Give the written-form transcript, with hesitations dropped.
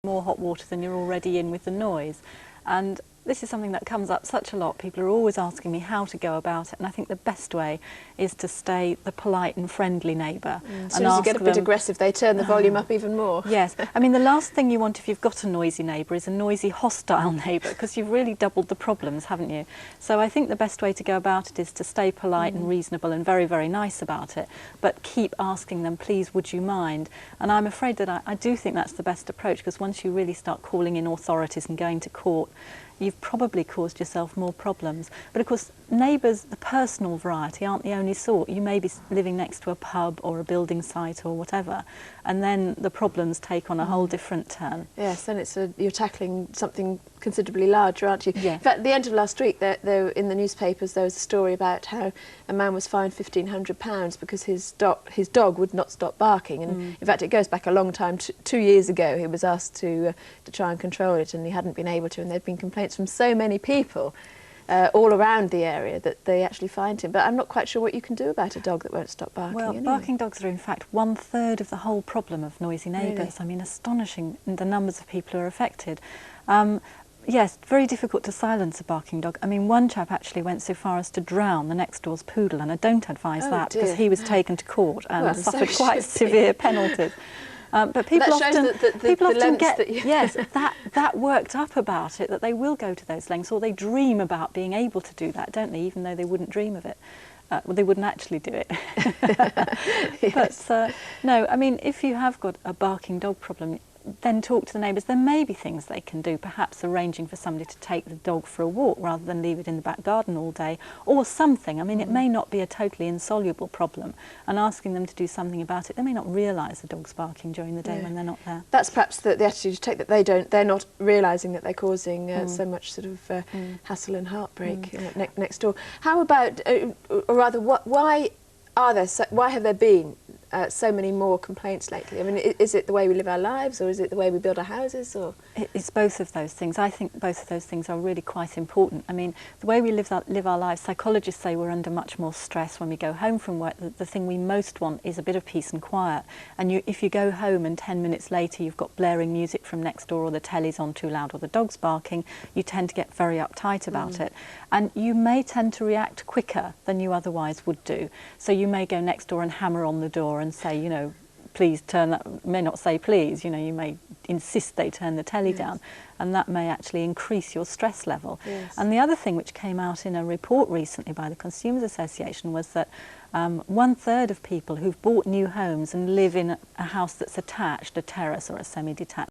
more hot water than you're already in with the noise. And this is something that comes up such a lot. People are always asking me how to go about it, and I think the best way is to stay the polite and friendly neighbour. As soon as you get a bit aggressive, they turn the volume up even more. Yes, I mean the last thing you want if you've got a noisy neighbour is a noisy, hostile neighbour, because you've really doubled the problems, haven't you? So I think the best way to go about it is to stay polite and reasonable and very, very nice about it, but keep asking them, please, would you mind? And I'm afraid that I do think that's the best approach, because once you really start calling in authorities and going to court, you've probably caused yourself more problems. But of course, neighbours, the personal variety, aren't the only sort. You may be living next to a pub or a building site or whatever, and then the problems take on a whole different turn. Yes, then you're tackling something considerably larger, aren't you? Yeah. In fact, at the end of last week, there in the newspapers, there was a story about how a man was fined £1,500 because his dog would not stop barking. And in fact, it goes back a long time. 2 years ago, he was asked to try and control it, and he hadn't been able to. And there'd been complaints from so many people all around the area that they actually fined him. But I'm not quite sure what you can do about a dog that won't stop barking. Well, anyway. Barking dogs are in fact 1/3 of the whole problem of noisy neighbours. Really? I mean, astonishing the numbers of people who are affected. Yes, very difficult to silence a barking dog. I mean, one chap actually went so far as to drown the next door's poodle, and I don't advise that, because he was taken to court and suffered quite severe penalties. But people often get that worked up about it, that they will go to those lengths, or they dream about being able to do that, don't they, even though they wouldn't dream of it. Well, they wouldn't actually do it. Yes. But no, I mean, if you have got a barking dog problem, then talk to the neighbours. There may be things they can do, perhaps arranging for somebody to take the dog for a walk rather than leave it in the back garden all day, or something. I mean, it may not be a totally insoluble problem, and asking them to do something about it, they may not realise the dog's barking during the day when they're not there. That's perhaps the attitude to take, that they're not realising that they're causing so much sort of hassle and heartbreak next door. How about, or rather, why have there been so many more complaints lately? I mean, is it the way we live our lives, or is it the way we build our houses, or...? It's both of those things. I think both of those things are really quite important. I mean, the way we live our lives, psychologists say we're under much more stress when we go home from work. The thing we most want is a bit of peace and quiet. And if you go home and 10 minutes later you've got blaring music from next door, or the telly's on too loud, or the dog's barking, you tend to get very uptight about it. And you may tend to react quicker than you otherwise would do. So you may go next door and hammer on the door and say, you know, please turn that, you may not say please, you know, you may insist they turn the telly down, and that may actually increase your stress level. And the other thing which came out in a report recently by the Consumers Association was that 1/3 of people who've bought new homes and live in a house that's attached, a terrace or a semi-detached,